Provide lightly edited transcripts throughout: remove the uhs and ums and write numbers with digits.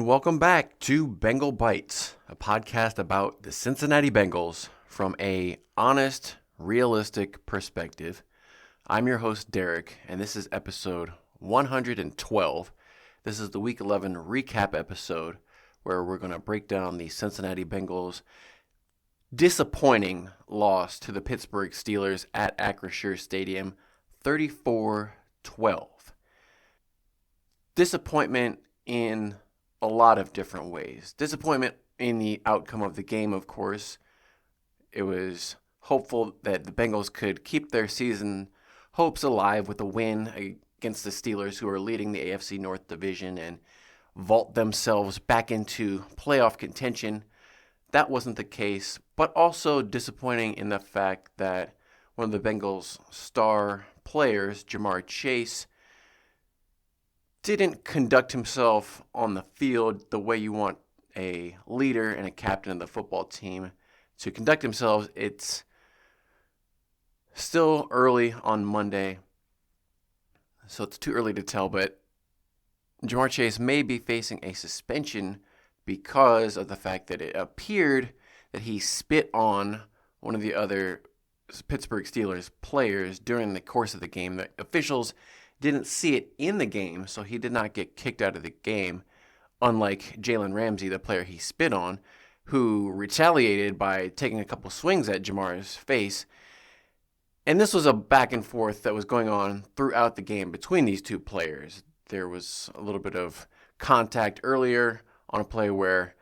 welcome back to Bengal Bites, a podcast about the Cincinnati Bengals from a honest, realistic perspective. I'm your host, Derek, and this is episode 112. This is the Week 11 recap episode where we're going to break down the Cincinnati Bengals' disappointing loss to the Pittsburgh Steelers at Acrisure Stadium, 34-12. Disappointment in a lot of different ways. Disappointment in the outcome of the game, of course. It was hopeful that the Bengals could keep their season hopes alive with a win against the Steelers, who are leading the AFC North Division, and vault themselves back into playoff contention. That wasn't the case, but also disappointing in the fact that one of the Bengals' star players, Ja'Marr Chase, didn't conduct himself on the field the way you want a leader and a captain of the football team to conduct themselves. It's still early on Monday, so it's too early to tell, but Ja'Marr Chase may be facing a suspension because of the fact that it appeared that he spit on one of the other Pittsburgh Steelers players during the course of the game. The officials didn't see it in the game, so he did not get kicked out of the game, unlike Jalen Ramsey, the player he spit on, who retaliated by taking a couple swings at Ja'Marr's face. And this was a back and forth that was going on throughout the game between these two players. There was a little bit of contact earlier on a play where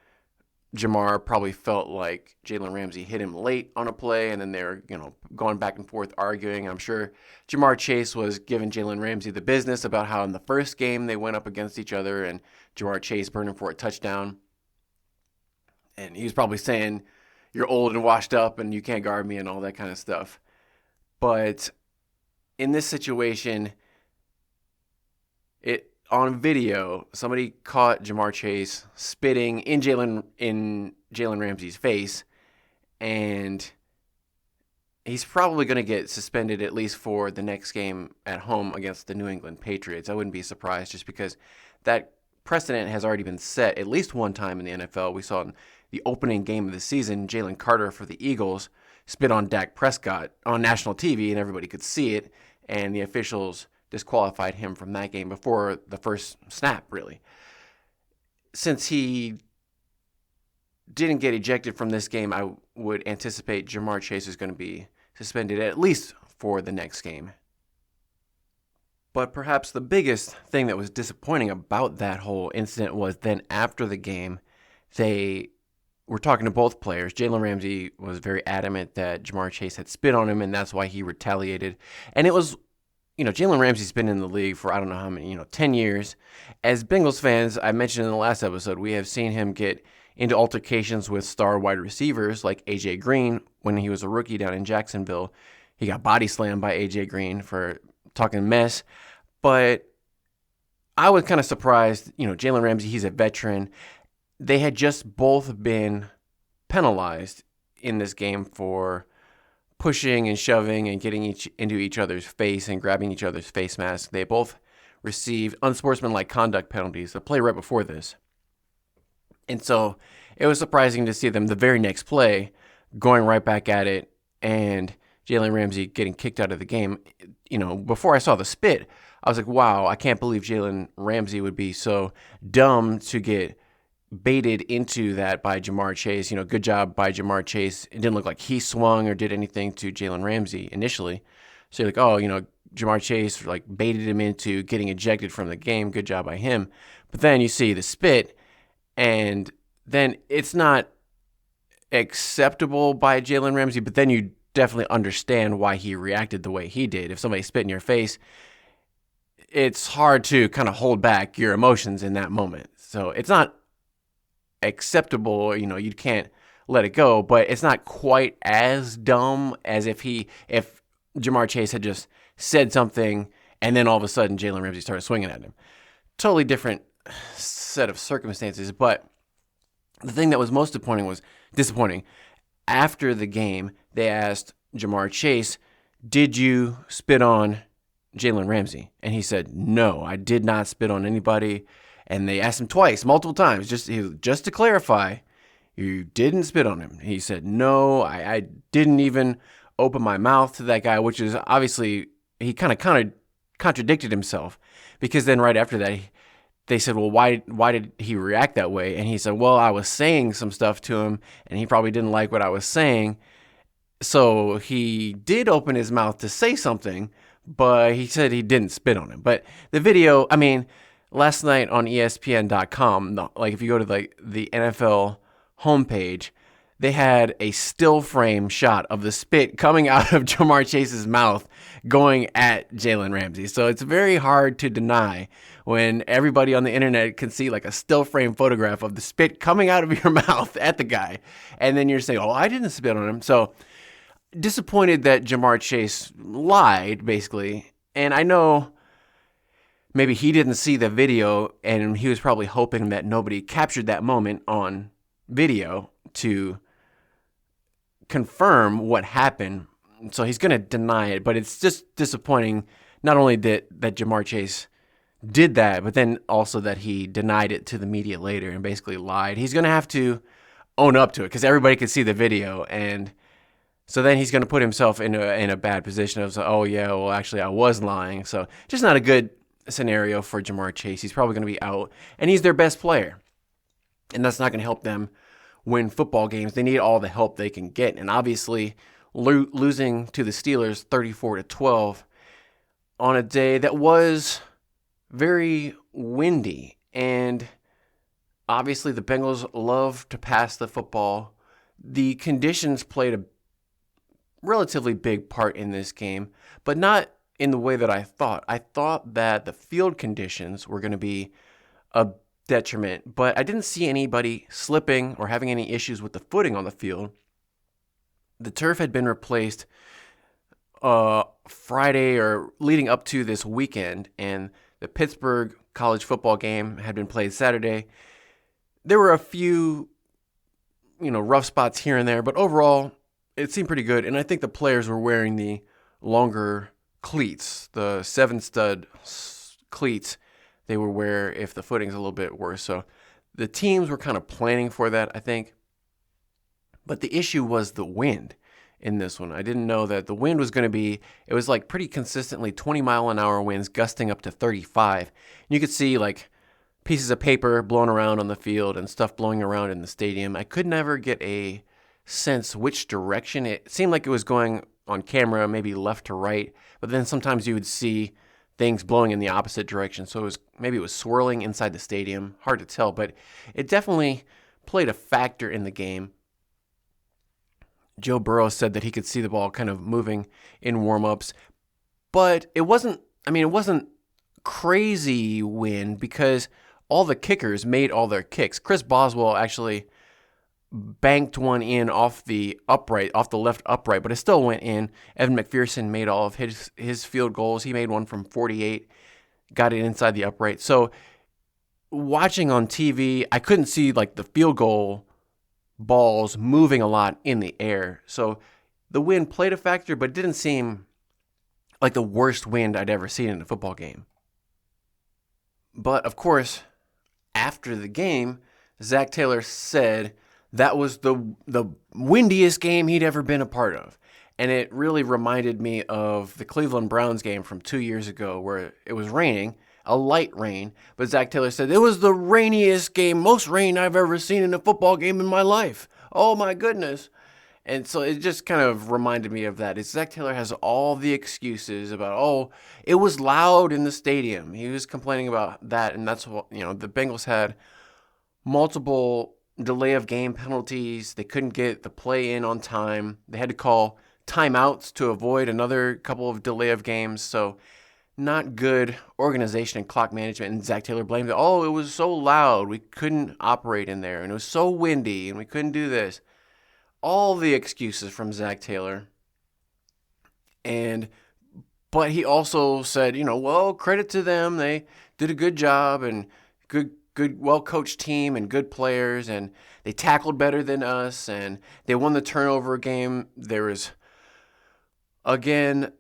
Ja'Marr probably felt like Jalen Ramsey hit him late on a play, and then they were, going back and forth arguing. I'm sure Ja'Marr Chase was giving Jalen Ramsey the business about how in the first game they went up against each other, and Ja'Marr Chase burned him for a touchdown. And he was probably saying, "You're old and washed up, and you can't guard me," and all that kind of stuff. But in this situation, on video, somebody caught Ja'Marr Chase spitting in Jalen Ramsey's face, and he's probably going to get suspended at least for the next game at home against the New England Patriots. I wouldn't be surprised, just because that precedent has already been set at least one time in the NFL. We saw in the opening game of the season, Jalen Carter for the Eagles spit on Dak Prescott on national TV, and everybody could see it, and the officials disqualified him from that game before the first snap, really. Since he didn't get ejected from this game, I would anticipate Ja'Marr Chase is going to be suspended at least for the next game. But perhaps the biggest thing that was disappointing about that whole incident was then after the game, they were talking to both players. Jalen Ramsey was very adamant that Ja'Marr Chase had spit on him, and that's why he retaliated. And it was, Jalen Ramsey's been in the league for I don't know how many, 10 years. As Bengals fans, I mentioned in the last episode, we have seen him get into altercations with star wide receivers like A.J. Green when he was a rookie down in Jacksonville. He got body slammed by A.J. Green for talking mess. But I was kind of surprised, Jalen Ramsey, he's a veteran. They had just both been penalized in this game for pushing and shoving and getting into each other's face and grabbing each other's face masks. They both received unsportsmanlike conduct penalties, the play right before this. And so it was surprising to see them the very next play going right back at it and Jalen Ramsey getting kicked out of the game. Before I saw the spit, I was like, wow, I can't believe Jalen Ramsey would be so dumb to get baited into that by Ja'Marr Chase. Good job by Ja'Marr Chase. It didn't look like he swung or did anything to Jalen Ramsey initially. So you're like, Ja'Marr Chase baited him into getting ejected from the game. Good job by him. But then you see the spit, and then it's not acceptable by Jalen Ramsey, but then you definitely understand why he reacted the way he did. If somebody spit in your face, it's hard to kind of hold back your emotions in that moment. So it's not acceptable, you can't let it go, but it's not quite as dumb as if Ja'Marr Chase had just said something and then all of a sudden Jalen Ramsey started swinging at him. Totally different set of circumstances, but the thing that was most disappointing, after the game, they asked Ja'Marr Chase, "Did you spit on Jalen Ramsey?" And he said, "No, I did not spit on anybody." And they asked him twice, multiple times, just to clarify, you didn't spit on him. He said, no, I didn't even open my mouth to that guy, which is obviously, he kind of contradicted himself, because then right after that, they said, well, why did he react that way? And he said, well, I was saying some stuff to him, and he probably didn't like what I was saying. So he did open his mouth to say something, but he said he didn't spit on him. But the video, I mean, last night on ESPN.com, like if you go to the NFL homepage, they had a still frame shot of the spit coming out of Ja'Marr Chase's mouth going at Jalen Ramsey. So it's very hard to deny when everybody on the internet can see like a still frame photograph of the spit coming out of your mouth at the guy. And then you're saying, oh, I didn't spit on him. So disappointed that Ja'Marr Chase lied, basically. And I know maybe he didn't see the video, and he was probably hoping that nobody captured that moment on video to confirm what happened. So he's going to deny it, but it's just disappointing not only that Ja'Marr Chase did that, but then also that he denied it to the media later and basically lied. He's going to have to own up to it because everybody can see the video, and so then he's going to put himself in a bad position of, oh yeah, well actually I was lying. So just not a good scenario for Ja'Marr Chase. He's probably going to be out, and he's their best player, and that's not going to help them win football games. They need all the help they can get, and obviously losing to the Steelers 34-12 on a day that was very windy, and obviously the Bengals love to pass the football. The conditions played a relatively big part in this game, but not in the way that I thought. I thought that the field conditions were going to be a detriment, but I didn't see anybody slipping or having any issues with the footing on the field. The turf had been replaced Friday or leading up to this weekend, and the Pittsburgh college football game had been played Saturday. There were a few, rough spots here and there, but overall it seemed pretty good, and I think the players were wearing the longer cleats, the 7-stud cleats they would wear if the footing's a little bit worse. So the teams were kind of planning for that, I think. But the issue was the wind in this one. I didn't know that the wind was going to be, it was like pretty consistently 20-mile-an-hour winds gusting up to 35. And you could see like pieces of paper blowing around on the field and stuff blowing around in the stadium. I could never get a sense which direction. It seemed like it was going on camera, maybe left to right, but then sometimes you would see things blowing in the opposite direction. So maybe it was swirling inside the stadium. Hard to tell, but it definitely played a factor in the game. Joe Burrow said that he could see the ball kind of moving in warm-ups, but it wasn't crazy wind because all the kickers made all their kicks. Chris Boswell actually banked one in off the left upright, but it still went in. Evan McPherson made all of his field goals. He made one from 48, got it inside the upright. So watching on TV, I couldn't see like the field goal balls moving a lot in the air. So the wind played a factor, but it didn't seem like the worst wind I'd ever seen in a football game. But of course, after the game, Zac Taylor said that was the windiest game he'd ever been a part of. And it really reminded me of the Cleveland Browns game from 2 years ago where it was raining, a light rain. But Zac Taylor said, it was the rainiest game, most rain I've ever seen in a football game in my life. Oh my goodness. And so it just kind of reminded me of that. Zac Taylor has all the excuses about, it was loud in the stadium. He was complaining about that. And that's what, the Bengals had multiple delay of game penalties. They couldn't get the play in on time. They had to call timeouts to avoid another couple of delay of games. So not good organization and clock management. And Zac Taylor blamed it. It was so loud. We couldn't operate in there. And it was so windy and we couldn't do this. All the excuses from Zac Taylor. But he also said, credit to them. They did a good job and good, well-coached team and good players, and they tackled better than us, and they won the turnover game. There was, again,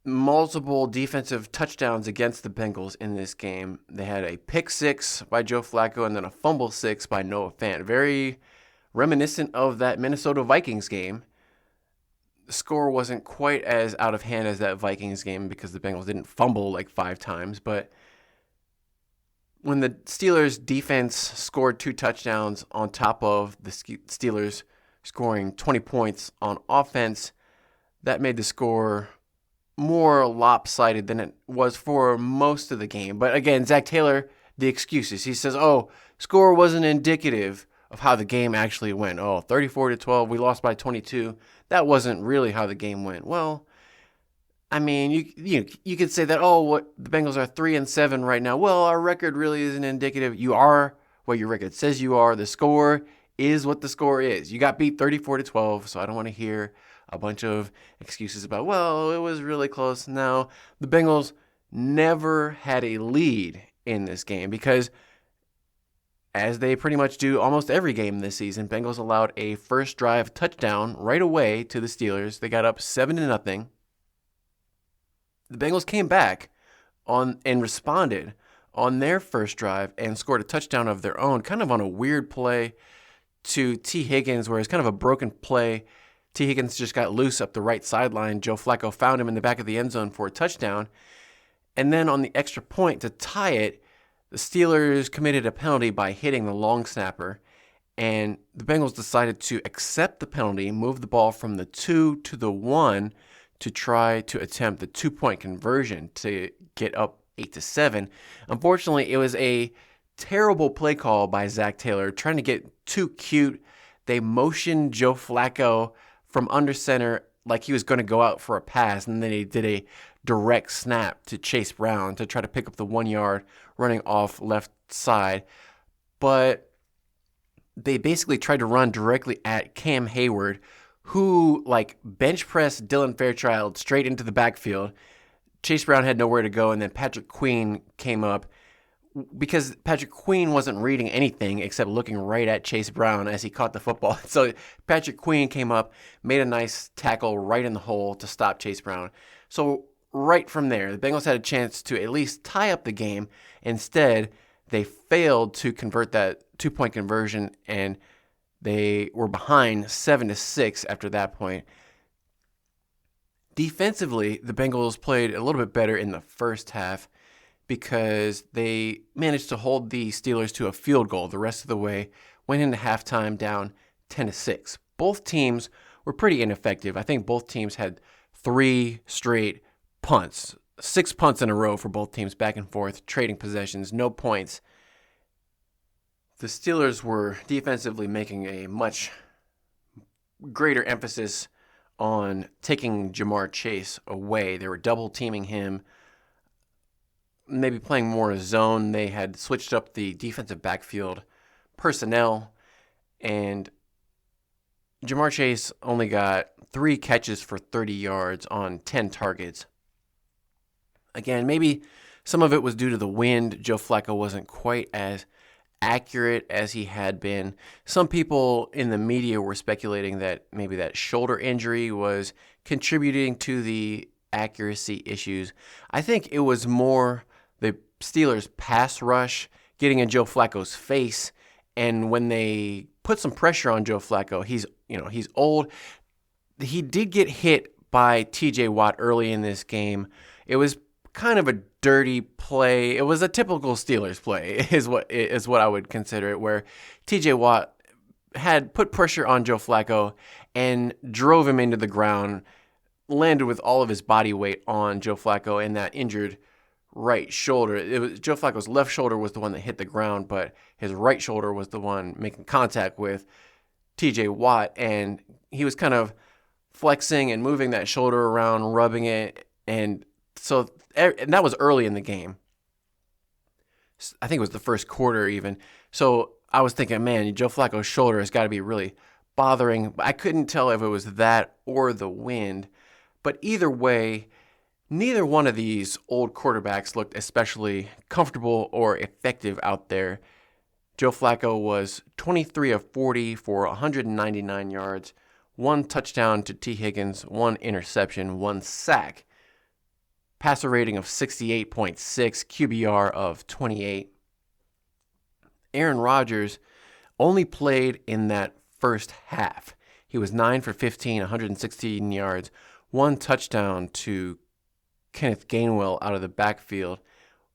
multiple defensive touchdowns against the Bengals in this game. They had a pick six by Joe Flacco and then a fumble six by Noah Fant. Very reminiscent of that Minnesota Vikings game. The score wasn't quite as out of hand as that Vikings game because the Bengals didn't fumble like 5 times. But when the Steelers defense scored 2 touchdowns on top of the Steelers scoring 20 points on offense, that made the score more lopsided than it was for most of the game. But again, Zac Taylor, the excuses. He says, score wasn't indicative of how the game actually went. 34-12, we lost by 22. That wasn't really how the game went. Well, I mean, you could say that, the Bengals are 3-7 right now. Well, our record really isn't indicative. You are what your record says you are. The score is what the score is. You got beat 34-12, so I don't want to hear a bunch of excuses about, it was really close. No, the Bengals never had a lead in this game because, as they pretty much do almost every game this season, Bengals allowed a first drive touchdown right away to the Steelers. They got up 7-0. The Bengals came back and responded on their first drive and scored a touchdown of their own, kind of on a weird play to T. Higgins, where it's kind of a broken play. T. Higgins just got loose up the right sideline. Joe Flacco found him in the back of the end zone for a touchdown. And then on the extra point to tie it, the Steelers committed a penalty by hitting the long snapper. And the Bengals decided to accept the penalty, move the ball from the 2 to the 1 to try to attempt the 2-point conversion to get up 8-7. Unfortunately, it was a terrible play call by Zac Taylor, trying to get too cute. They motioned Joe Flacco from under center like he was going to go out for a pass, and then they did a direct snap to Chase Brown to try to pick up the 1 yard running off left side. But they basically tried to run directly at Cam Hayward, who bench pressed Dylan Fairchild straight into the backfield. Chase Brown had nowhere to go, and then Patrick Queen came up because Patrick Queen wasn't reading anything except looking right at Chase Brown as he caught the football. So Patrick Queen came up, made a nice tackle right in the hole to stop Chase Brown. So right from there, the Bengals had a chance to at least tie up the game. Instead, they failed to convert that 2-point conversion, and they were behind 7-6 after that point. Defensively, the Bengals played a little bit better in the first half because they managed to hold the Steelers to a field goal the rest of the way, went into halftime down 10-6. Both teams were pretty ineffective. I think both teams had 3 straight punts, 6 punts in a row for both teams, back and forth, trading possessions, no points. The Steelers were defensively making a much greater emphasis on taking Jamar Chase away. They were double teaming him, maybe playing more zone. They had switched up the defensive backfield personnel, and Jamar Chase only got 3 catches for 30 yards on 10 targets. Again, maybe some of it was due to the wind. Joe Flacco wasn't quite as accurate as he had been. Some people in the media were speculating that maybe that shoulder injury was contributing to the accuracy issues. I think it was more the Steelers' pass rush getting in Joe Flacco's face, and when they put some pressure on Joe Flacco, he's old. He did get hit by TJ Watt early in this game. It was kind of a dirty play. It was a typical Steelers play, is what I would consider it, where TJ Watt had put pressure on Joe Flacco and drove him into the ground, landed with all of his body weight on Joe Flacco and that injured right shoulder. It was Joe Flacco's left shoulder was the one that hit the ground, but his right shoulder was the one making contact with TJ Watt, and he was kind of flexing and moving that shoulder around, rubbing it, and that was early in the game. I think it was the first quarter even. So I was thinking, man, Joe Flacco's shoulder has got to be really bothering. I couldn't tell if it was that or the wind. But either way, neither one of these old quarterbacks looked especially comfortable or effective out there. Joe Flacco was 23 of 40 for 199 yards, 1 touchdown to T. Higgins, 1 interception, 1 sack. passer rating of 68.6, QBR of 28. Aaron Rodgers only played in that first half. He was 9 for 15, 116 yards, 1 touchdown to Kenneth Gainwell out of the backfield,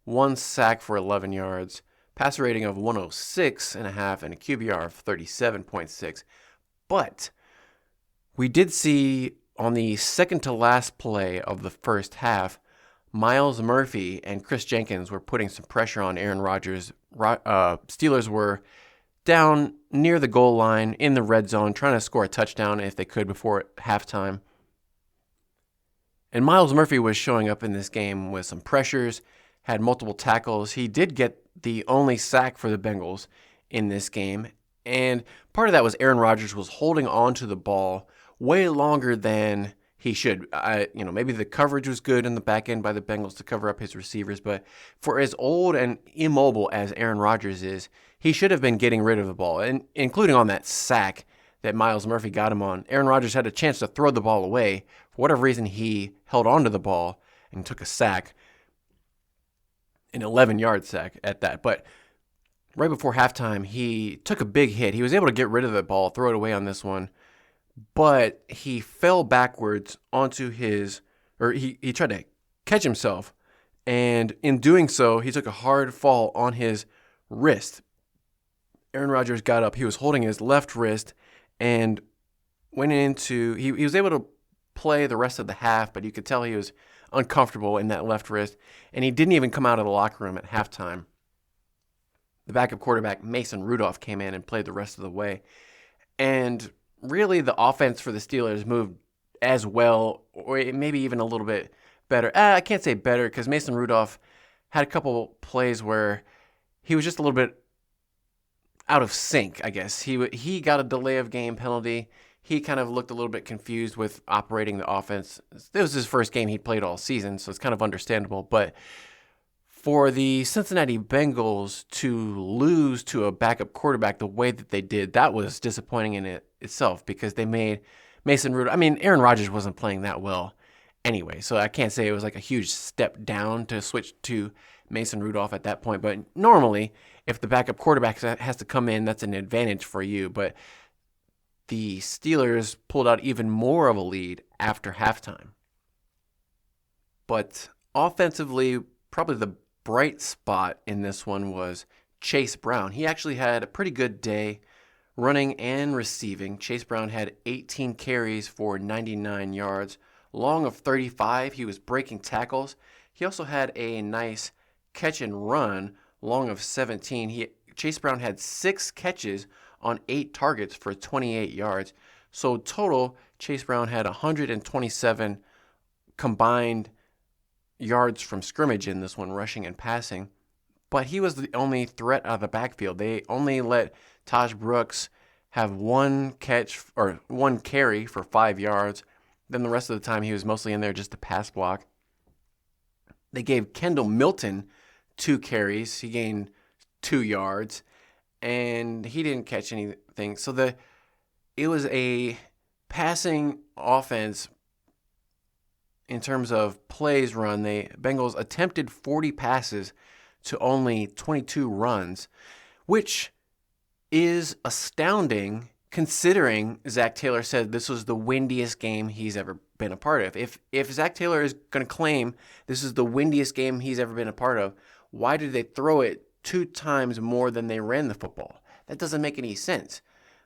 1 sack for 11 yards, passer rating of 106.5, and a QBR of 37.6. But we did see on the second to last play of the first half, Myles Murphy and Chris Jenkins were putting some pressure on Aaron Rodgers. Steelers were down near the goal line in the red zone, trying to score a touchdown if they could before halftime. And Myles Murphy was showing up in this game with some pressures, had multiple tackles. He did get the only sack for the Bengals in this game. And part of that was Aaron Rodgers was holding on to the ball way longer than he should. Maybe the coverage was good in the back end by the Bengals to cover up his receivers, but for as old and immobile as Aaron Rodgers is, he should have been getting rid of the ball, and including on that sack that Myles Murphy got him on. Aaron Rodgers had a chance to throw the ball away. For whatever reason, he held on to the ball and took a sack, an 11-yard sack at that. But right before halftime, he took a big hit. He was able to get rid of the ball, throw it away on this one, but he fell backwards onto he tried to catch himself, and in doing so, he took a hard fall on his wrist. Aaron Rodgers got up. He was holding his left wrist and went into, he was able to play the rest of the half, but you could tell he was uncomfortable in that left wrist, and he didn't even come out of the locker room at halftime. The backup quarterback, Mason Rudolph, came in and played the rest of the way. And really, the offense for the Steelers moved as well, or maybe even a little bit better. I can't say better, because Mason Rudolph had a couple plays where he was just a little bit out of sync, I guess. He got a delay of game penalty. He kind of looked a little bit confused with operating the offense. This was his first game he'd played all season, so it's kind of understandable. But for the Cincinnati Bengals to lose to a backup quarterback the way that they did, that was disappointing in itself, because they made Mason Rudolph. Aaron Rodgers wasn't playing that well anyway, so I can't say it was like a huge step down to switch to Mason Rudolph at that point. But normally, if the backup quarterback has to come in, that's an advantage for you. But the Steelers pulled out even more of a lead after halftime. But offensively, probably the bright spot in this one was Chase Brown. He actually had a pretty good day running and receiving. Chase Brown had 18 carries for 99 yards, long of 35. He was breaking tackles. He also had a nice catch and run, long of 17. Chase Brown had 6 catches on 8 targets for 28 yards. So total, Chase Brown had 127 combined yards from scrimmage in this one, rushing and passing. But he was the only threat out of the backfield. They only let Taj Brooks have 1 catch or 1 carry for 5 yards. Then the rest of the time he was mostly in there just to pass block. They gave Kendall Milton 2 carries. He gained 2 yards, and he didn't catch anything. So it was a passing offense in terms of plays run. The Bengals attempted 40 passes to only 22 runs, which is astounding considering Zac Taylor said this was the windiest game he's ever been a part of. If Zac Taylor is going to claim this is the windiest game he's ever been a part of, why did they throw it 2 times more than they ran the football? That doesn't make any sense.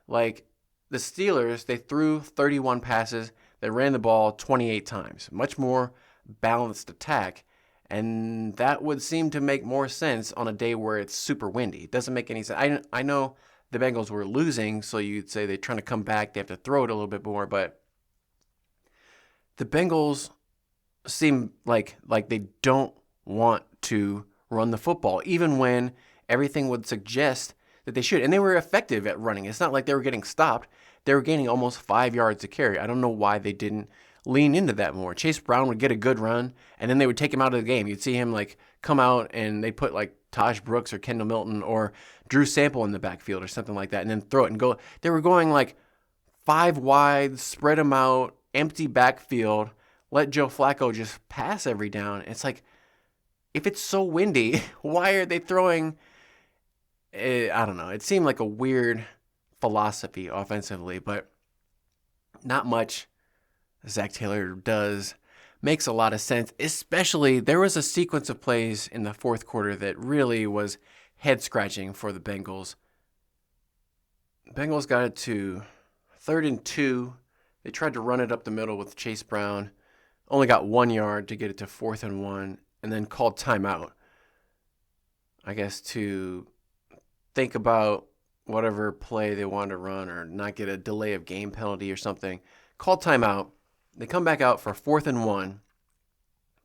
Like, the Steelers, they threw 31 passes. They ran the ball 28 times. Much more balanced attack. And that would seem to make more sense on a day where it's super windy. It doesn't make any sense. I know the Bengals were losing, so you'd say they're trying to come back. They have to throw it a little bit more. But the Bengals seem like they don't want to run the football, even when everything would suggest that they should. And they were effective at running. It's not like they were getting stopped. They were gaining almost 5 yards to carry. I don't know why they didn't lean into that more. Chase Brown would get a good run, and then they would take him out of the game. You'd see him come out, and they put Taj Brooks or Kendall Milton or Drew Sample in the backfield or something like that, and then throw it and go. They were going 5 wide, spread them out, empty backfield, let Joe Flacco just pass every down. It's like, if it's so windy, why are they throwing? I don't know. It seemed like a weird philosophy offensively, but not much Zac Taylor does makes a lot of sense. Especially, there was a sequence of plays in the fourth quarter that really was head scratching for the Bengals. Bengals got it to 3rd and 2. They tried to run it up the middle with Chase Brown. Only got 1 yard to get it to 4th and 1, and then called timeout. I guess to think about whatever play they wanted to run or not get a delay of game penalty or something. Called timeout. They come back out for 4th and 1.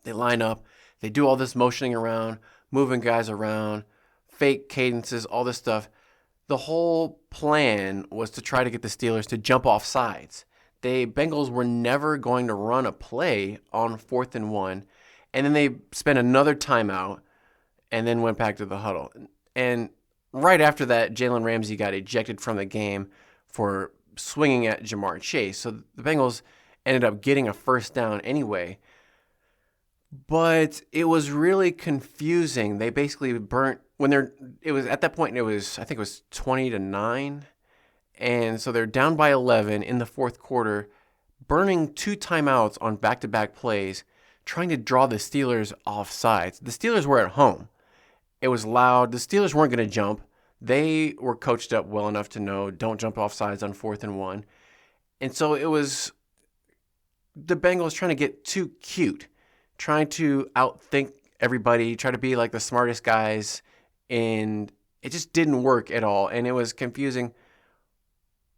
They line up. They do all this motioning around, moving guys around, fake cadences, all this stuff. The whole plan was to try to get the Steelers to jump off sides. The Bengals were never going to run a play on 4th and 1. And then they spent another timeout and then went back to the huddle. And right after that, Jalen Ramsey got ejected from the game for swinging at Jamar Chase. So the Bengals ended up getting a first down anyway. But it was really confusing. They basically burnt it was at that point, I think it was 20-9. And so they're down by 11 in the fourth quarter, burning 2 timeouts on back-to-back plays, trying to draw the Steelers off sides. The Steelers were at home. It was loud. The Steelers weren't going to jump. They were coached up well enough to know don't jump off sides on 4th and 1. And so it was the Bengals trying to get too cute, trying to outthink everybody, try to be like the smartest guys, and it just didn't work at all. And it was confusing.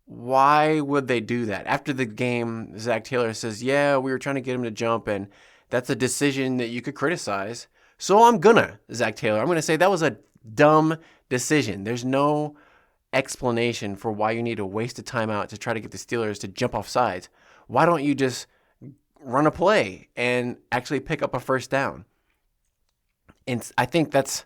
Why would they do that? After the game, Zac Taylor says, yeah, we were trying to get him to jump, and that's a decision that you could criticize. So I'm gonna, Zac Taylor. I'm going to say that was a dumb decision. There's no explanation for why you need to waste a timeout to try to get the Steelers to jump off sides. Why don't you just run a play and actually pick up a first down? And I think that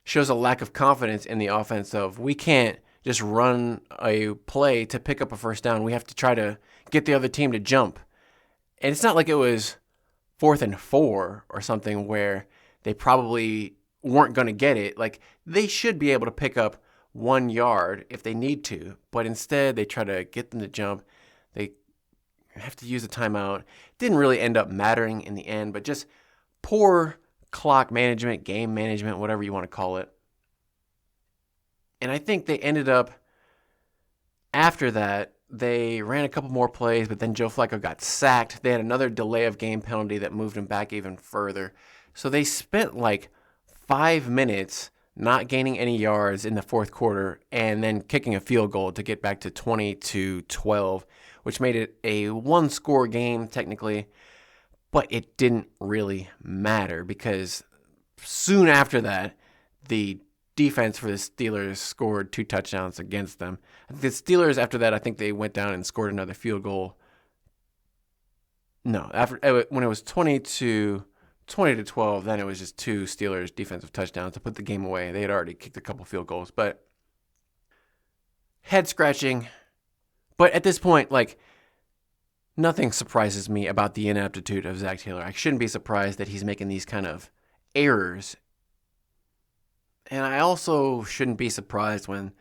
shows a lack of confidence in the offense of we can't just run a play to pick up a first down. We have to try to get the other team to jump. And it's not like it was 4th and 4 or something where they probably weren't going to get it. Like, they should be able to pick up 1 yard if they need to, but instead they try to get them to jump. They have to use a timeout. Didn't really end up mattering in the end, but just poor clock management, game management, whatever you want to call it. And I think they ended up, after that, they ran a couple more plays, but then Joe Flacco got sacked. They had another delay of game penalty that moved him back even further. So they spent like 5 minutes not gaining any yards in the fourth quarter and then kicking a field goal to get back to 20-12, which made it a 1-score game technically. But it didn't really matter because soon after that, the defense for the Steelers scored 2 touchdowns against them. The Steelers, after that, I think they went down and scored another field goal. No, when it was 20-12, then it was just 2 Steelers defensive touchdowns to put the game away. They had already kicked a couple field goals, but head scratching. But at this point, like, nothing surprises me about the inaptitude of Zac Taylor. I shouldn't be surprised that he's making these kind of errors. And I also shouldn't be surprised when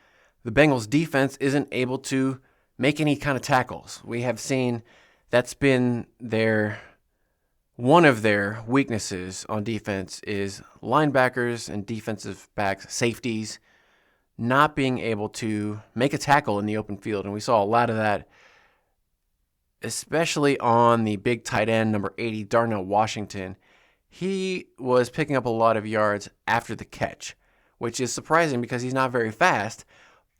the Bengals defense isn't able to make any kind of tackles. We have seen that's been one of their weaknesses on defense is linebackers and defensive backs, safeties, not being able to make a tackle in the open field. And we saw a lot of that, especially on the big tight end, number 80, Darnell Washington. He was picking up a lot of yards after the catch, which is surprising because he's not very fast.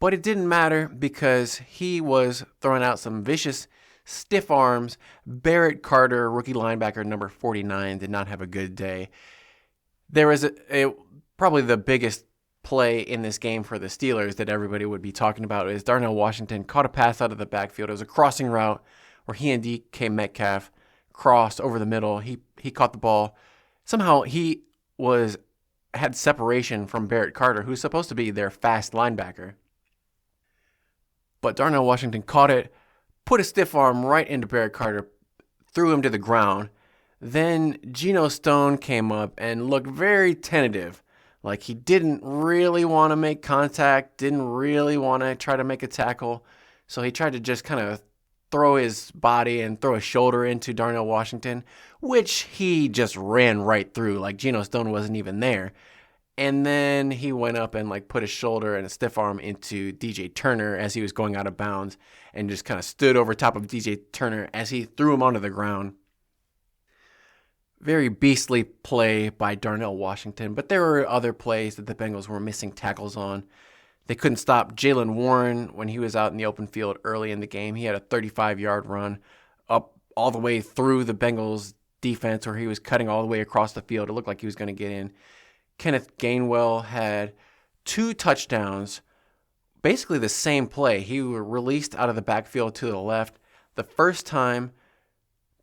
But it didn't matter because he was throwing out some vicious stiff arms. Barrett Carter, rookie linebacker, number 49, did not have a good day. There was probably the biggest play in this game for the Steelers that everybody would be talking about is Darnell Washington caught a pass out of the backfield. It was a crossing route where he and DK Metcalf crossed over the middle. He caught the ball. Somehow he had separation from Barrett Carter, who's supposed to be their fast linebacker. But Darnell Washington caught it, put a stiff arm right into Barrett Carter, threw him to the ground. Then Geno Stone came up and looked very tentative. Like he didn't really want to make contact, didn't really want to try to make a tackle. So he tried to just kind of throw his body and throw a shoulder into Darnell Washington, which he just ran right through. Like Geno Stone wasn't even there. And then he went up and like put a shoulder and a stiff arm into DJ Turner as he was going out of bounds and just kind of stood over top of DJ Turner as he threw him onto the ground. Very beastly play by Darnell Washington, but there were other plays that the Bengals were missing tackles on. They couldn't stop Jaylen Warren when he was out in the open field early in the game. He had a 35-yard run up all the way through the Bengals defense where he was cutting all the way across the field. It looked like he was going to get in. Kenneth Gainwell had 2 touchdowns, basically the same play. He was released out of the backfield to the left. The first time,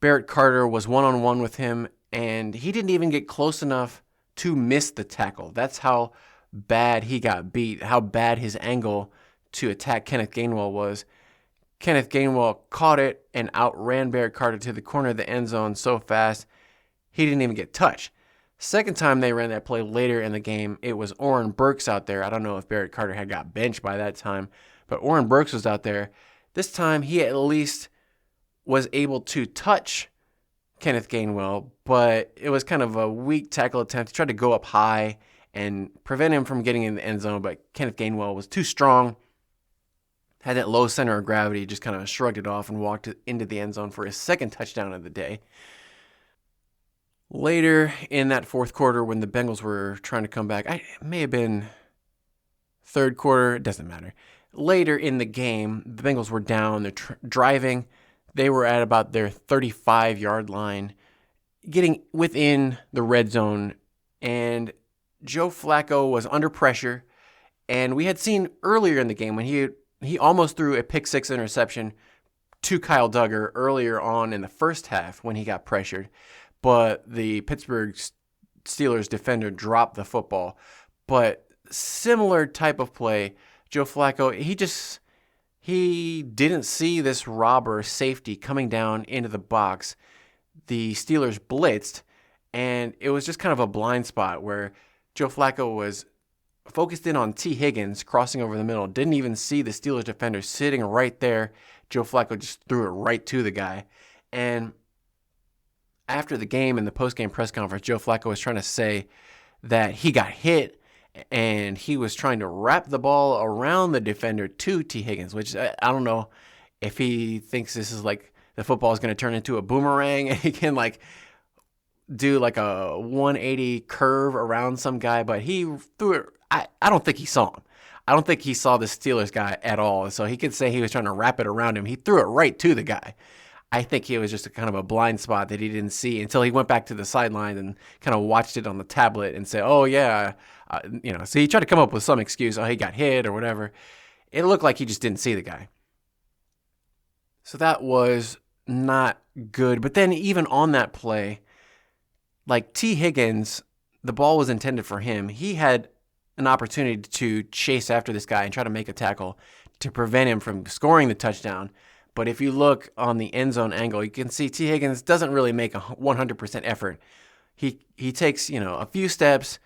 Barrett Carter was one-on-one with him, and he didn't even get close enough to miss the tackle. That's how bad he got beat, how bad his angle to attack Kenneth Gainwell was. Kenneth Gainwell caught it and outran Barrett Carter to the corner of the end zone so fast, he didn't even get touched. Second time they ran that play later in the game, it was Oren Burks out there. I don't know if Barrett Carter had got benched by that time, but Oren Burks was out there. This time he at least was able to touch Kenneth Gainwell, but it was kind of a weak tackle attempt. He tried to go up high and prevent him from getting in the end zone, but Kenneth Gainwell was too strong, had that low center of gravity, just kind of shrugged it off and walked into the end zone for his second touchdown of the day. Later in that fourth quarter, when the Bengals were trying to come back, it may have been third quarter, it doesn't matter. Later in the game, the Bengals were down, they're driving. They were at about their 35-yard line, getting within the red zone, and Joe Flacco was under pressure. And we had seen earlier in the game when he almost threw a pick-6 interception to Kyle Duggar earlier on in the first half when he got pressured. But the Pittsburgh Steelers defender dropped the football. But similar type of play, Joe Flacco, he didn't see this robber safety coming down into the box. The Steelers blitzed, and it was just kind of a blind spot where Joe Flacco was focused in on T. Higgins crossing over the middle, didn't even see the Steelers defender sitting right there. Joe Flacco just threw it right to the guy. And after the game in the post-game press conference, Joe Flacco was trying to say that he got hit and he was trying to wrap the ball around the defender to T. Higgins, which I don't know if he thinks this is like the football is going to turn into a boomerang and he can like do like a 180 curve around some guy, but he threw it. I don't think he saw him. I don't think he saw the Steelers guy at all. So he could say he was trying to wrap it around him. He threw it right to the guy. I think it was just a kind of a blind spot that he didn't see until he went back to the sideline and kind of watched it on the tablet and said, oh, yeah, so he tried to come up with some excuse. Oh, he got hit or whatever. It looked like he just didn't see the guy. So that was not good. But then even on that play, like T. Higgins, the ball was intended for him. He had an opportunity to chase after this guy and try to make a tackle to prevent him from scoring the touchdown. But if you look on the end zone angle, you can see T. Higgins doesn't really make a 100% effort. He takes, a few steps,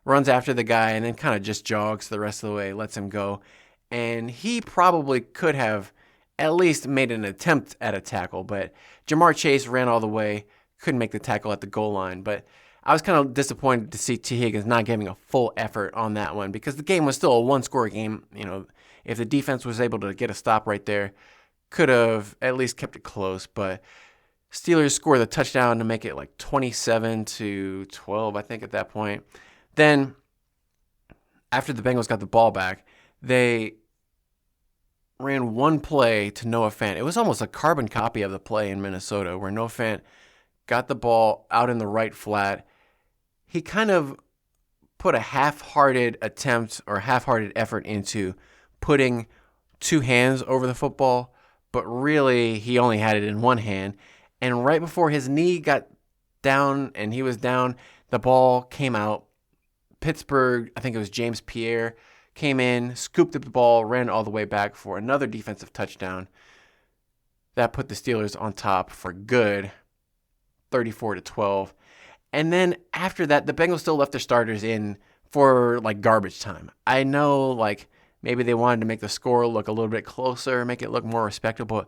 runs after the guy, and then kind of just jogs the rest of the way, lets him go. And he probably could have at least made an attempt at a tackle, but Ja'Marr Chase ran all the way, couldn't make the tackle at the goal line. But I was kind of disappointed to see T. Higgins not giving a full effort on that one because the game was still a one-score game. If the defense was able to get a stop right there, could have at least kept it close, but Steelers scored the touchdown to make it like 27-12, I think, at that point. Then, after the Bengals got the ball back, they ran one play to Noah Fant. It was almost a carbon copy of the play in Minnesota where Noah Fant got the ball out in the right flat. He kind of put a half-hearted attempt or half-hearted effort into putting two hands over the football, but really he only had it in one hand. And right before his knee got down and he was down, the ball came out. Pittsburgh, I think it was James Pierre, came in, scooped up the ball, ran all the way back for another defensive touchdown. That put the Steelers on top for good. 34-12. And then after that, the Bengals still left their starters in for like garbage time. I know like maybe they wanted to make the score look a little bit closer, make it look more respectable.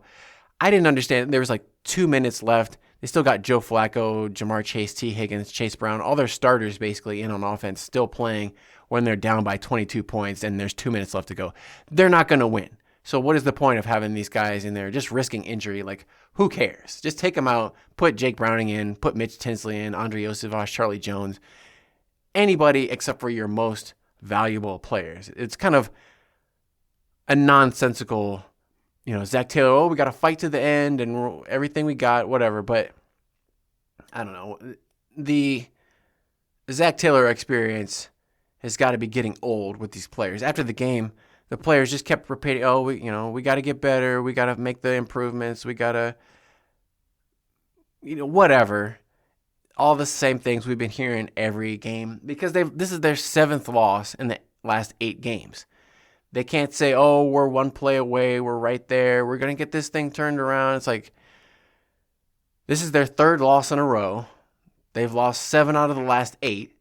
I didn't understand. There was like 2 minutes left. They still got Joe Flacco, Jamar Chase, T. Higgins, Chase Brown, all their starters basically in on offense, still playing when they're down by 22 points and there's 2 minutes left to go. They're not going to win. So what is the point of having these guys in there just risking injury? Like, who cares? Just take them out, put Jake Browning in, put Mitch Tinsley in, Andre Osivas, Charlie Jones, anybody except for your most valuable players. It's kind of a nonsensical, Zac Taylor, we got to fight to the end and everything we got, whatever. But I don't know. The Zac Taylor experience has got to be getting old with these players. After the game, the players just kept repeating, we got to get better. We got to make the improvements. We got to, whatever. All the same things we've been hearing every game because this is their 7th loss in the last 8 games. They can't say, we're one play away. We're right there. We're going to get this thing turned around. It's like, this is their 3rd loss in a row. They've lost 7 out of the last 8.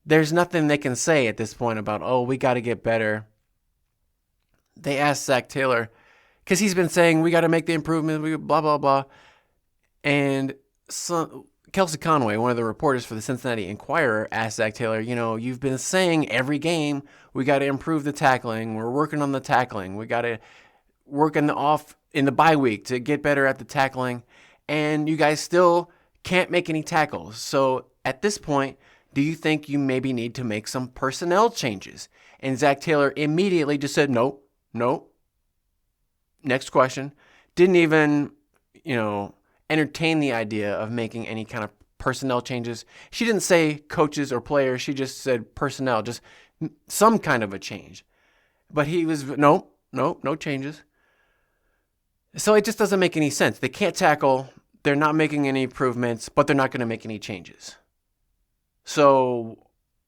There's nothing they can say at this point about, we got to get better. They asked Zac Taylor, because he's been saying, we got to make the improvement, blah, blah, blah. And Kelsey Conway, one of the reporters for the Cincinnati Enquirer, asked Zac Taylor, you've been saying every game, we got to improve the tackling. We're working on the tackling. We got to work in the bye week to get better at the tackling. And you guys still can't make any tackles. So at this point, do you think you maybe need to make some personnel changes? And Zac Taylor immediately just said, nope. Next question. Didn't even, entertain the idea of making any kind of personnel changes. She didn't say coaches or players. She just said personnel, just some kind of a change. But he was, no changes. So it just doesn't make any sense. They can't tackle. They're not making any improvements, but they're not going to make any changes. So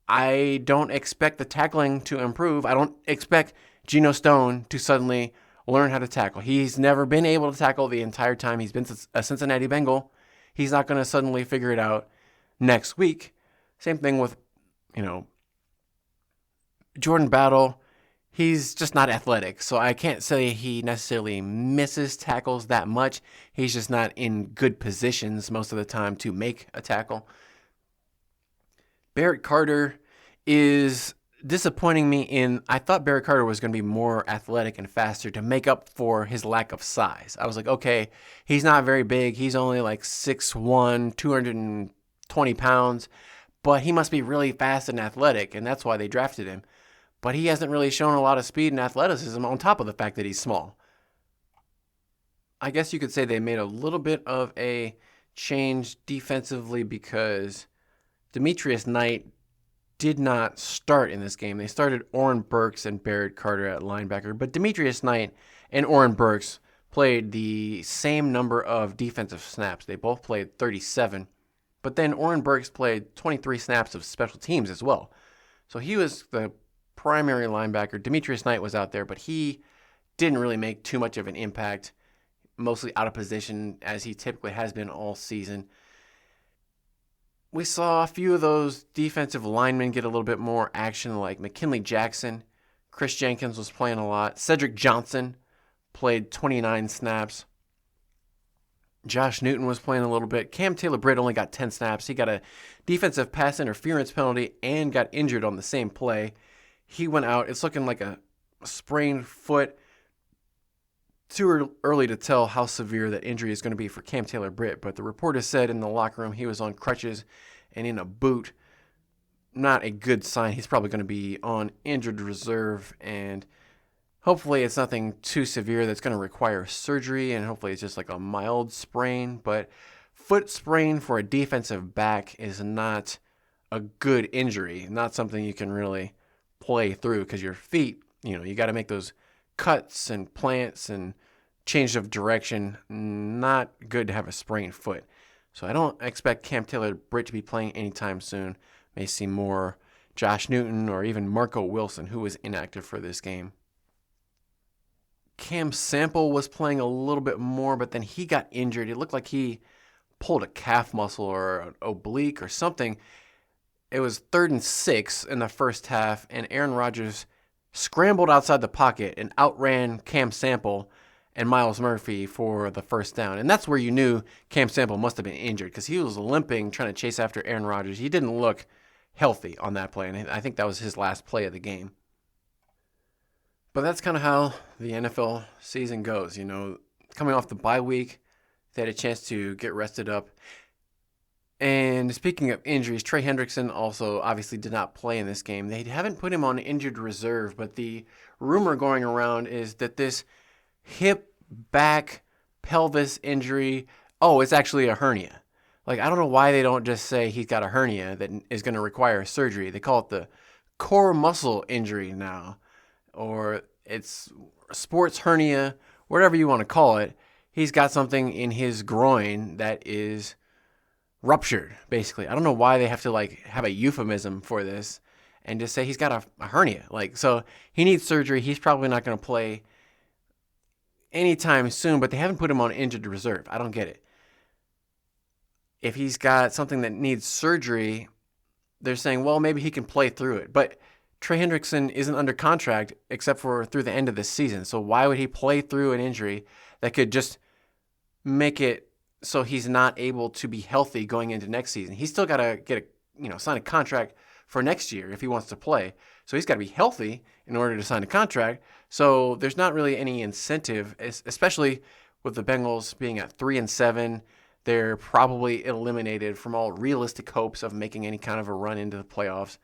I don't expect the tackling to improve. I don't expect Geno Stone to suddenly learn how to tackle. He's never been able to tackle the entire time he's been a Cincinnati Bengal. He's not going to suddenly figure it out next week. Same thing with, Jordan Battle. He's just not athletic, so I can't say he necessarily misses tackles that much. He's just not in good positions most of the time to make a tackle. Barrett Carter is disappointing me I thought Barrett Carter was going to be more athletic and faster to make up for his lack of size. I was like, okay, he's not very big. He's only like 6'1", 220 pounds, but he must be really fast and athletic, and that's why they drafted him. But he hasn't really shown a lot of speed and athleticism on top of the fact that he's small. I guess you could say they made a little bit of a change defensively because Demetrius Knight did not start in this game. They started Oren Burks and Barrett Carter at linebacker, but Demetrius Knight and Oren Burks played the same number of defensive snaps. They both played 37, but then Oren Burks played 23 snaps of special teams as well. So he was the primary linebacker. Demetrius Knight was out there, but he didn't really make too much of an impact, mostly out of position as he typically has been all season. We saw a few of those defensive linemen get a little bit more action, like McKinley Jackson. Chris Jenkins was playing a lot. Cedric Johnson played 29 snaps. Josh Newton was playing a little bit. Cam Taylor-Britt only got 10 snaps. He got a defensive pass interference penalty and got injured on the same play. He went out. It's looking like a sprained foot. Too early to tell how severe that injury is going to be for Cam Taylor-Britt, but the reporter said in the locker room he was on crutches and in a boot. Not a good sign. He's probably going to be on injured reserve, and hopefully it's nothing too severe that's going to require surgery, and hopefully it's just like a mild sprain. But foot sprain for a defensive back is not a good injury, not something you can really play through because your feet, you got to make those cuts and plants and change of direction. Not good to have a sprained foot. So I don't expect Cam Taylor-Britt to be playing anytime soon. May see more Josh Newton or even Marco Wilson, who was inactive for this game. Cam Sample was playing a little bit more, but then he got injured. It looked like he pulled a calf muscle or an oblique or something. It was 3rd and 6 in the first half, and Aaron Rodgers scrambled outside the pocket and outran Cam Sample and Myles Murphy for the first down. And that's where you knew Cam Sample must have been injured, because he was limping trying to chase after Aaron Rodgers. He didn't look healthy on that play, and I think that was his last play of the game. But that's kind of how the NFL season goes. Coming off the bye week, they had a chance to get rested up. And speaking of injuries, Trey Hendrickson also obviously did not play in this game. They haven't put him on injured reserve, but the rumor going around is that this hip, back, pelvis injury, it's actually a hernia. I don't know why they don't just say he's got a hernia that is going to require surgery. They call it the core muscle injury now, or it's sports hernia, whatever you want to call it. He's got something in his groin that is ruptured, basically. I don't know why they have to have a euphemism for this and just say he's got a hernia. So he needs surgery. He's probably not going to play anytime soon, but they haven't put him on injured reserve. I don't get it. If he's got something that needs surgery, they're saying, well, maybe he can play through it. But Trey Hendrickson isn't under contract except for through the end of this season. So why would he play through an injury that could just make it so he's not able to be healthy going into next season? He's still got to sign a contract for next year if he wants to play. So he's got to be healthy in order to sign a contract. So there's not really any incentive, especially with the Bengals being at 3-7. They're probably eliminated from all realistic hopes of making any kind of a run into the playoffs.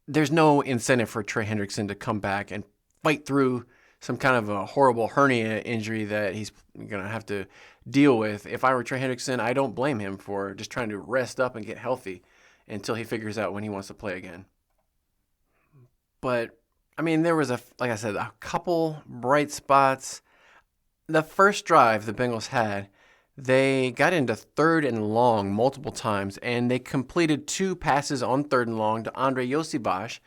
There's no incentive for Trey Hendrickson to come back and fight through some kind of a horrible hernia injury that he's going to have to deal with. If I were Trey Hendrickson, I don't blame him for just trying to rest up and get healthy until he figures out when he wants to play again. But, there was, like I said, a couple bright spots. The first drive the Bengals had, they got into 3rd and long multiple times, and they completed 2 passes on 3rd and long to Andre Yosibash.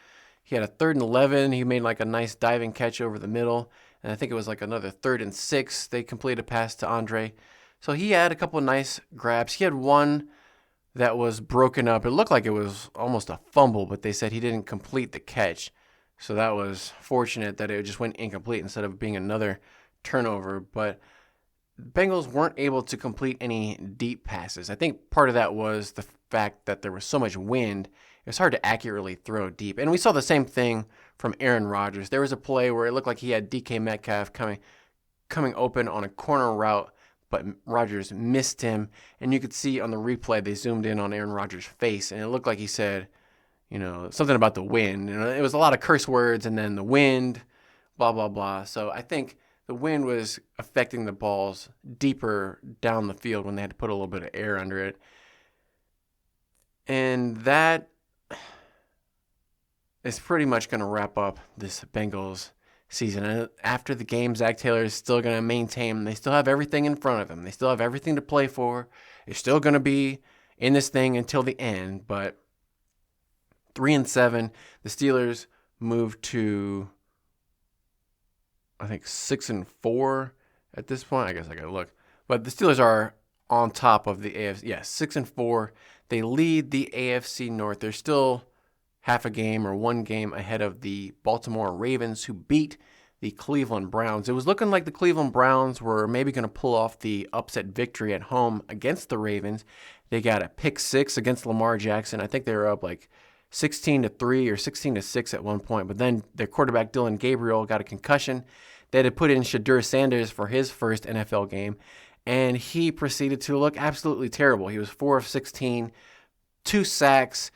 He had a 3rd and 11. He made a nice diving catch over the middle. And I think it was another 3rd and 6. They completed a pass to Andre. So he had a couple of nice grabs. He had one that was broken up. It looked like it was almost a fumble, but they said he didn't complete the catch. So that was fortunate that it just went incomplete instead of being another turnover. But Bengals weren't able to complete any deep passes. I think part of that was the fact that there was so much wind. It was hard to accurately throw deep. And we saw the same thing from Aaron Rodgers. There was a play where it looked like he had DK Metcalf coming open on a corner route, but Rodgers missed him. And you could see on the replay, they zoomed in on Aaron Rodgers' face, and it looked like he said, something about the wind. It was a lot of curse words, and then the wind, blah, blah, blah. So I think the wind was affecting the balls deeper down the field when they had to put a little bit of air under it. And that is pretty much going to wrap up this Bengals season. And after the game, Zac Taylor is still going to maintain. They still have everything in front of them. They still have everything to play for. They're still going to be in this thing until the end. But 3-7, the Steelers moved to, I think, 6-4 at this point. I guess I got to look. But the Steelers are on top of the AFC. Yes, 6-4. They lead the AFC North. They're still half a game or one game ahead of the Baltimore Ravens, who beat the Cleveland Browns. It was looking like the Cleveland Browns were maybe going to pull off the upset victory at home against the Ravens. They got a pick 6 against Lamar Jackson. I think they were up 16-3 or 16-6 at one point. But then their quarterback, Dylan Gabriel, got a concussion. They had to put in Shadur Sanders for his first NFL game, and he proceeded to look absolutely terrible. He was 4 of 16, 2 sacks,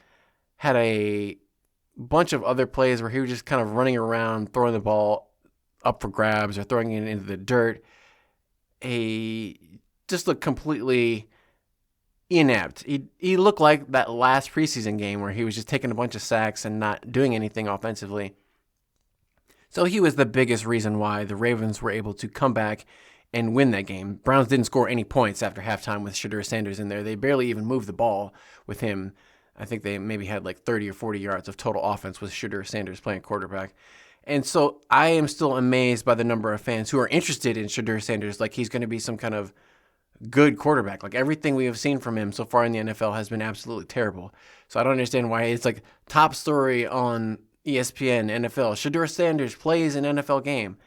had a bunch of other plays where he was just kind of running around, throwing the ball up for grabs or throwing it into the dirt. He just looked completely inept. He looked like that last preseason game where he was just taking a bunch of sacks and not doing anything offensively. So he was the biggest reason why the Ravens were able to come back and win that game. Browns didn't score any points after halftime with Shadur Sanders in there. They barely even moved the ball with him. I think they maybe had 30 or 40 yards of total offense with Shadur Sanders playing quarterback. And so I am still amazed by the number of fans who are interested in Shadur Sanders, like he's going to be some kind of good quarterback. Like everything we have seen from him so far in the NFL has been absolutely terrible. So I don't understand why it's like top story on ESPN NFL. Shedeur Sanders plays an NFL game.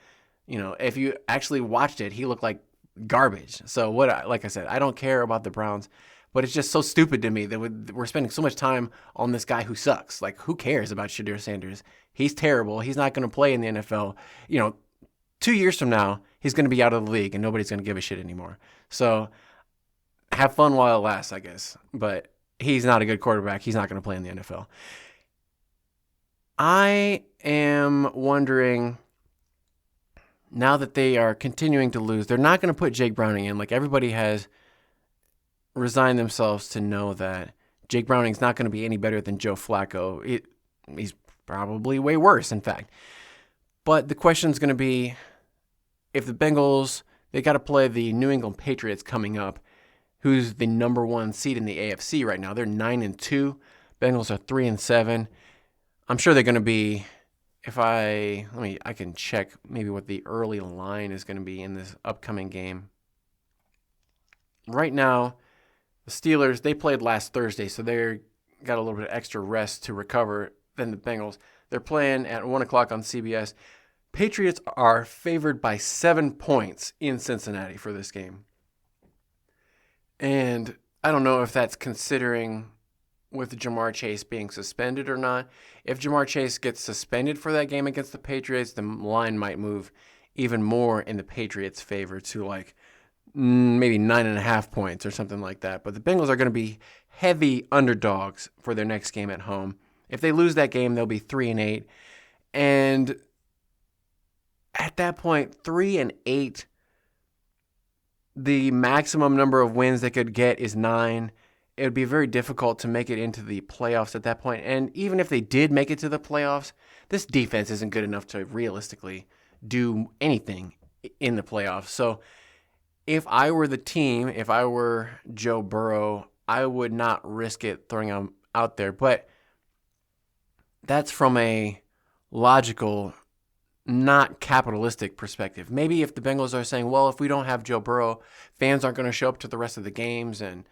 If you actually watched it, he looked like garbage. So like I said, I don't care about the Browns, but it's just so stupid to me that we're spending so much time on this guy who sucks. Like, who cares about Shedeur Sanders? He's terrible. He's not going to play in the NFL. 2 years from now, he's going to be out of the league and nobody's going to give a shit anymore. So have fun while it lasts, I guess. But he's not a good quarterback. He's not going to play in the NFL. I am wondering, now that they are continuing to lose, they're not going to put Jake Browning in. Like, everybody has resigned themselves to know that Jake Browning's not going to be any better than Joe Flacco. He's probably way worse, in fact. But the question's going to be, if the Bengals, they got to play the New England Patriots coming up, who's the number one seed in the AFC right now. They're 9-2. Bengals are 3-7. I'm sure they're going to be, I can check maybe what the early line is going to be in this upcoming game. Right now, the Steelers, they played last Thursday, so they got a little bit of extra rest to recover than the Bengals. They're playing at 1 o'clock on CBS. Patriots are favored by 7 points in Cincinnati for this game. And I don't know if that's considering with Jamar Chase being suspended or not. If Jamar Chase gets suspended for that game against the Patriots, the line might move even more in the Patriots' favor to like maybe 9.5 points or something like that. But the Bengals are going to be heavy underdogs for their next game at home. If they lose that game, they'll be 3-8. And at that point, 3-8, the maximum number of wins they could get is 9. It would be very difficult to make it into the playoffs at that point. And even if they did make it to the playoffs, this defense isn't good enough to realistically do anything in the playoffs. So if I were the team, if I were Joe Burrow, I would not risk it throwing him out there. But that's from a logical, not capitalistic perspective. Maybe if the Bengals are saying, well, if we don't have Joe Burrow, fans aren't going to show up to the rest of the games and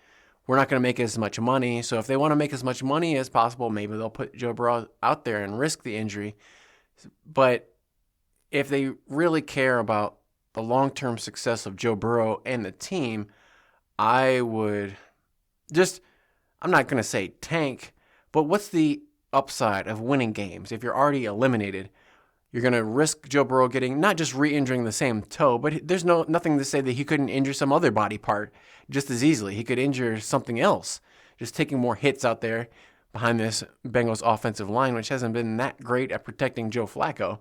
we're not going to make as much money. So if they want to make as much money as possible, maybe they'll put Joe Burrow out there and risk the injury. But if they really care about the long-term success of Joe Burrow and the team, I would I'm not going to say tank, but what's the upside of winning games? If you're already eliminated, you're going to risk Joe Burrow getting not just re-injuring the same toe, but there's nothing to say that he couldn't injure some other body part just as easily. He could injure something else, just taking more hits out there behind this Bengals offensive line, which hasn't been that great at protecting Joe Flacco.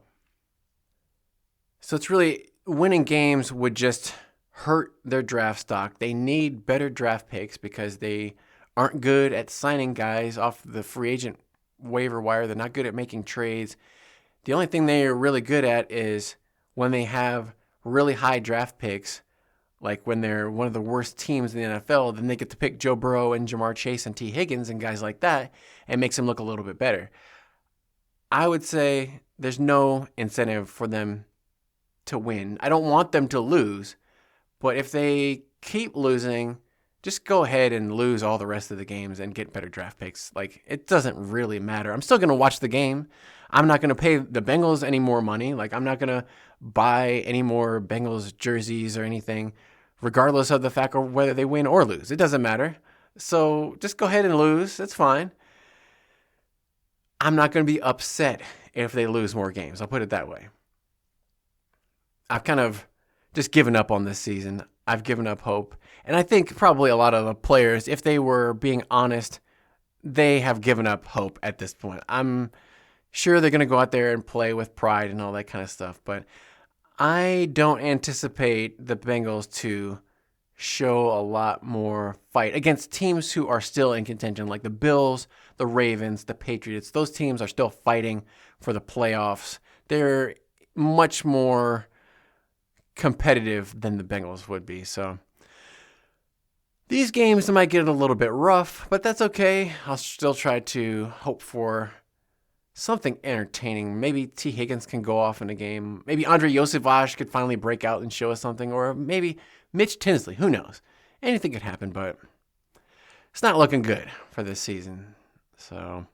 So it's really, winning games would just hurt their draft stock. They need better draft picks because they aren't good at signing guys off the free agent waiver wire. They're not good at making trades. The only thing they are really good at is when they have really high draft picks, like when they're one of the worst teams in the NFL, then they get to pick Joe Burrow and Jamar Chase and T. Higgins and guys like that, and makes them look a little bit better. I would say there's no incentive for them to win. I don't want them to lose, but if they keep losing, just go ahead and lose all the rest of the games and get better draft picks. Like, it doesn't really matter. I'm still going to watch the game. I'm not going to pay the Bengals any more money. Like, I'm not going to buy any more Bengals jerseys or anything, regardless of the fact of whether they win or lose. It doesn't matter. So just go ahead and lose. It's fine. I'm not going to be upset if they lose more games. I'll put it that way. I've kind of just given up on this season. I've given up hope. And I think probably a lot of the players, if they were being honest, they have given up hope at this point. I'm sure they're going to go out there and play with pride and all that kind of stuff. But I don't anticipate the Bengals to show a lot more fight against teams who are still in contention, like the Bills, the Ravens, the Patriots. Those teams are still fighting for the playoffs. They're much more competitive than the Bengals would be. So these games might get a little bit rough, but that's okay. I'll still try to hope for something entertaining. Maybe T. Higgins can go off in a game. Maybe Andre Joseph could finally break out and show us something. Or maybe Mitch Tinsley. Who knows? anything could happen, but it's not looking good for this season. So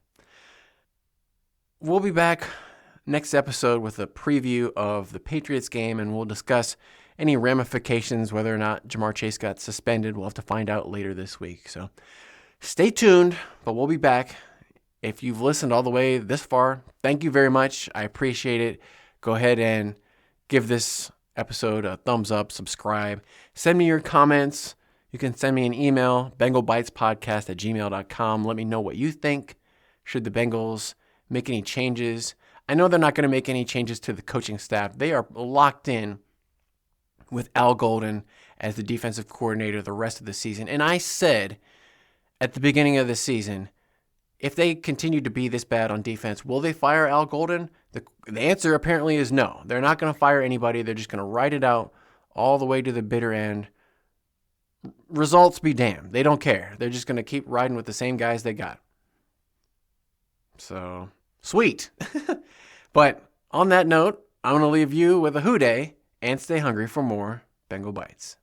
we'll be back next episode with a preview of the Patriots game, and we'll discuss any ramifications, whether or not Ja'Marr Chase got suspended. We'll have to find out later this week. So stay tuned, but we'll be back. If you've listened all the way this far, thank you very much. I appreciate it. Go ahead and give this episode a thumbs up, subscribe. Send me your comments. You can send me an email, bengalbitespodcast@gmail.com. Let me know what you think. Should the Bengals make any changes? I know they're not going to make any changes to the coaching staff. They are locked in with Al Golden as the defensive coordinator the rest of the season. And I said at the beginning of the season, if they continue to be this bad on defense, will they fire Al Golden? The answer apparently is no. They're not going to fire anybody. They're just going to ride it out all the way to the bitter end. Results be damned. They don't care. They're just going to keep riding with the same guys they got. So, sweet. But on that note, I'm going to leave you with a hooday and stay hungry for more Bengal Bites.